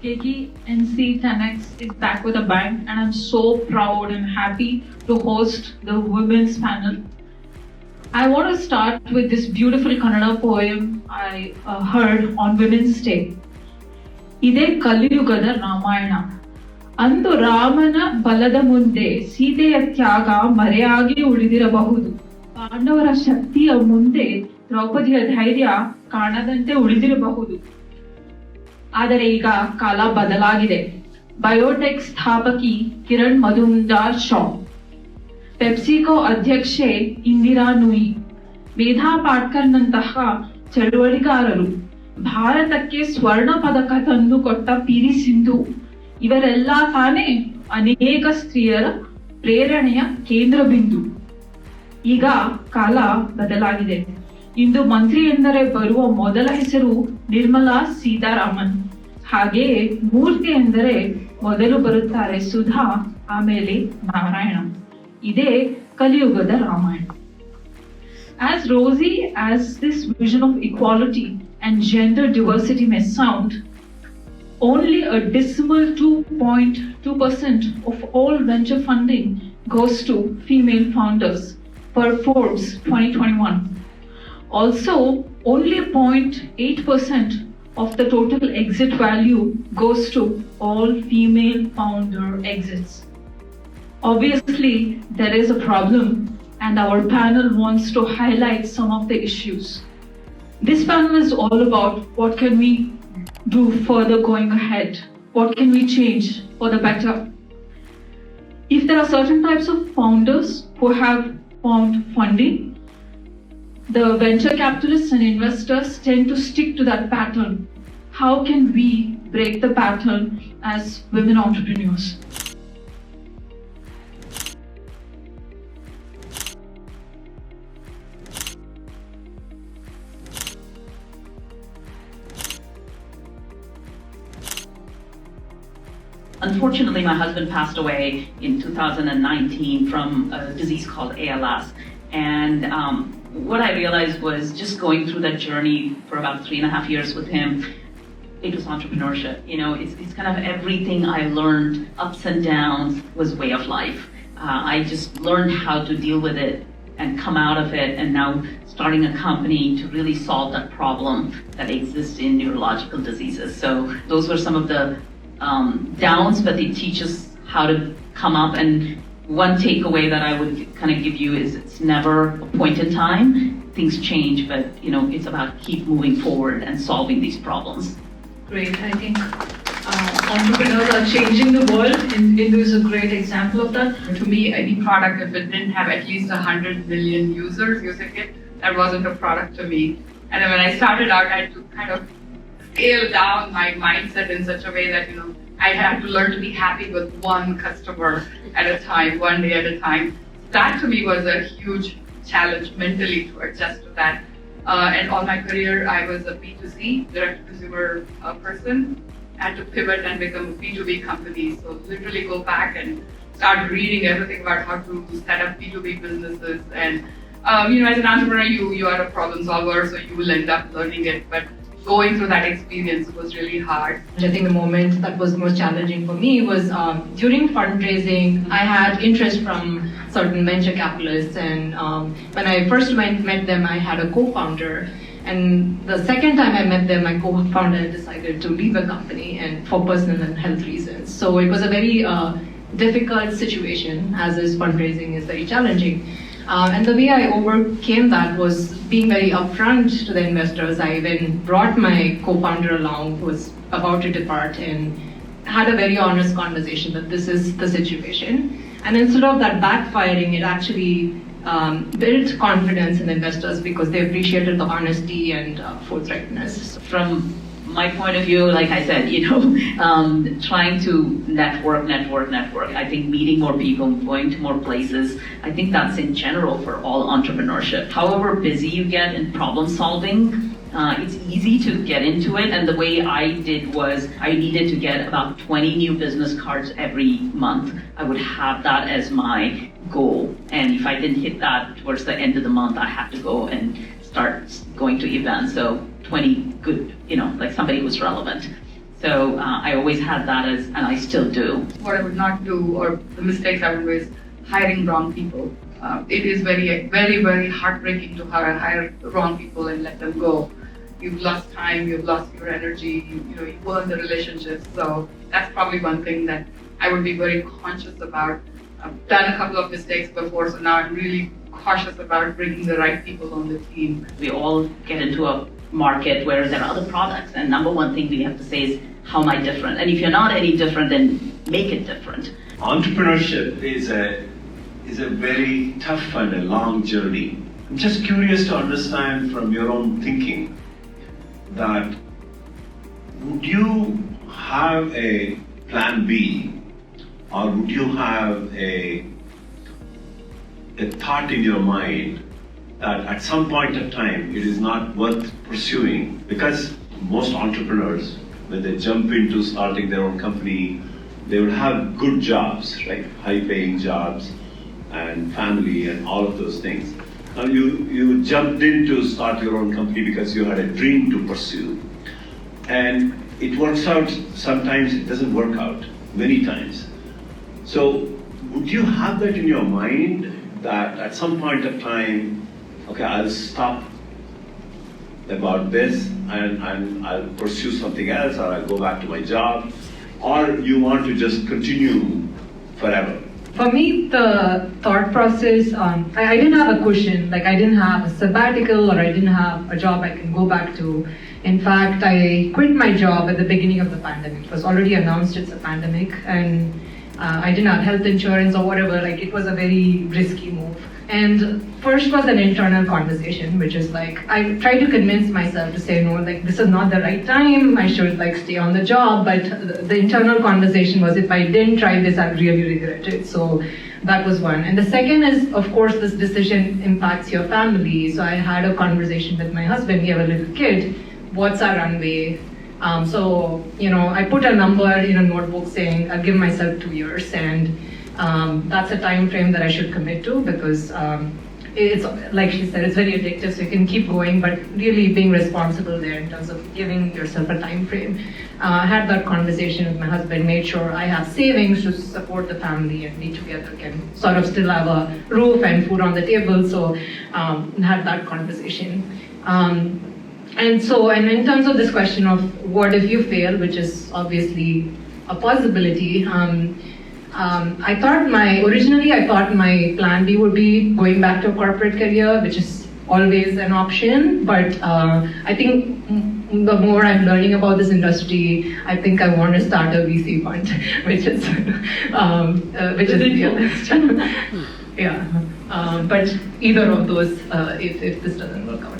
KKNC TENx is back with a bang, and I'm so proud and happy to host the women's panel. I want to start with this beautiful Kannada poem I heard on Women's Day. ಇದೇ ಕಲಿಯುಗದ ರಾಮಾಯಣ. ಅಂದು ರಾಮನ ಬಲದ ಮುಂದೆ ಸೀತೆಯ ತ್ಯಾಗ ಮರೆಯಾಗಿ ಉಳಿದಿರಬಹುದು. ಪಾಂಡವರ ಶಕ್ತಿಯ ಮುಂದೆ ದ್ರೌಪದಿಯ ಧೈರ್ಯ ಕಾಣದಂತೆ ಉಳಿದಿರಬಹುದು. ಆದರೆ ಈಗ ಕಾಲ ಬದಲಾಗಿದೆ. ಬಯೋಟೆಕ್ ಸ್ಥಾಪಕಿ ಕಿರಣ್ ಮಜುಂದಾರ್-ಶಾ, ಪೆಪ್ಸಿಕೋ ಅಧ್ಯಕ್ಷೆ ಇಂದಿರಾ ನೂಯಿ, ಮೇಧಾ ಪಾಟ್ಕರ್ನಂತಹ ಚಳುವಳಿಗಾರರು, ಭಾರತಕ್ಕೆ ಸ್ವರ್ಣ ಪದಕ ತಂದು ಕೊಟ್ಟ ಪಿ.ವಿ. ಸಿಂಧು, ಇವರೆಲ್ಲ ತಾನೇ ಅನೇಕ ಸ್ತ್ರೀಯರ ಪ್ರೇರಣೆಯ ಕೇಂದ್ರ ಬಿಂದು. ಈಗ ಕಾಲ ಬದಲಾಗಿದೆ. ಇಂದು ಮಂತ್ರಿ ಎಂದರೆ ಬರುವ ಮೊದಲ ಹೆಸರು ನಿರ್ಮಲಾ ಸೀತಾರಾಮನ್. ಹಾಗೆಯೇ ಮೂರ್ತಿ ಎಂದರೆ ಮೊದಲು ಬರುತ್ತಾರೆ ಸುಧಾ, ಆಮೇಲೆ ನಾರಾಯಣ. ಇದೇ ಕಲಿಯುಗದ Ramayana. As rosy as this vision of equality and gender diversity may sound, only a dismal 2.2% of all venture funding goes to female founders per Forbes 2021. Also, only 0.8% of the total exit value goes to all female founder exits. Obviously, there is a problem, and our panel wants to highlight some of the issues. This panel is all about what can we do further going ahead, what can we change for the better. If there are certain types of founders who have found funding, the venture capitalists and investors tend to stick to that pattern. How can we break the pattern as women entrepreneurs? Unfortunately, my husband passed away in 2019 from a disease called ALS. And what I realized was just going through that journey for about 3.5 years with him, it was entrepreneurship. You know, it's kind of everything I learned, ups and downs, was way of life. I just learned how to deal with it and come out of it, and now starting a company to really solve that problem that exists in neurological diseases. So those were some of the downs, but they teach us how to come up. And one takeaway that I would kind of give you is it's never a point in time. Things change, but you know, it's about keep moving forward and solving these problems. Great. I think entrepreneurs are changing the world. Indu is a great example of that. To me, any product, if it didn't have at least 100 million users using it, that wasn't a product to me. And then when I started out, I had to kind of scale down my mindset in such a way that, you know, I had to learn to be happy with one customer at a time, one day at a time. That to me was a huge challenge mentally to adjust to that. And all my career, I was a B2C, direct-to-consumer person. I had to pivot and become a B2B company. So literally go back and start reading everything about how to set up B2B businesses. And, you know, as an entrepreneur, you are a problem solver, so you will end up learning it. But going through that experience was really hard. I think the moment that was most challenging for me was during fundraising. I had interest from certain venture capitalists, and when I first met them, I had a co-founder. And the second time I met them, my co-founder decided to leave the company and for personal and health reasons. So it was a very difficult situation, as is fundraising is very challenging. And the way I overcame that was being very upfront to the investors. I even brought my co-founder along, who was about to depart, and had a very honest conversation that this is the situation. And instead of that backfiring, it actually built confidence in investors because they appreciated the honesty and forthrightness. From my point of view, like I said, you know, trying to network. I think meeting more people, going to more places, I think that's in general for all entrepreneurship. However busy you get in problem solving, it's easy to get into it. And the way I did was I needed to get about 20 new business cards every month. I would have that as my goal. And if I didn't hit that towards the end of the month, I had to go and start going to events. So 20 good, you know, like somebody who's relevant. So I always had that as, and I still do. What I would not do, or the mistakes I would do, is hiring wrong people. It is very, very, very heartbreaking to hire the wrong people and let them go. You've lost time, you've lost your energy, you burn the relationships. So that's probably one thing that I would be very conscious about. I've done a couple of mistakes before, so now I'm really cautious about bringing the right people on the team. We all get into a market where there are other products, and number one thing we have to say is, how am I different? And if you're not any different, then make it different. Entrepreneurship is a very tough and a long journey. I'm just curious to understand from your own thinking that would you have a plan B, or would you have a thought in your mind that at some point of time it is not worth pursuing? Because most entrepreneurs, when they jump into starting their own company, they will have good jobs, right? High-paying jobs and family and all of those things. Now you jumped in to start your own company because you had a dream to pursue. And it works out, sometimes it doesn't work out, many times. So would you have that in your mind that at some point of time, okay, I'll stop about this and I'll pursue something else, or I'll go back to my job, or you want to just continue forever? For me, the thought process, I didn't have a cushion, like I didn't have a sabbatical, or I didn't have a job I can go back to. In fact, I quit my job at the beginning of the pandemic. It was already announced it's a pandemic, and I didn't have health insurance or whatever, like it was a very risky move. And first was an internal conversation, which is like, I tried to convince myself to say, no, like this is not the right time, I should like stay on the job. But the internal conversation was, if I didn't try this, I'd really regret it. So that was one. And the second is, of course, this decision impacts your family. So I had a conversation with my husband, we have a little kid, what's our runway? So, I put a number in a notebook saying, I'll give myself 2 years, and that's a time frame that I should commit to, because it's, like she said, it's very addictive, so you can keep going, but really being responsible there in terms of giving yourself a time frame. I had that conversation with my husband, made sure I have savings to support the family, and we together can sort of still have a roof and food on the table, so had that conversation. And in terms of this question of what if you fail, which is obviously a possibility, originally I thought my plan B would be going back to a corporate career, which is always an option, but I think the more I'm learning about this industry, I think I want to start a VC fund, which is realist. Yeah, but either of those, if this doesn't work out.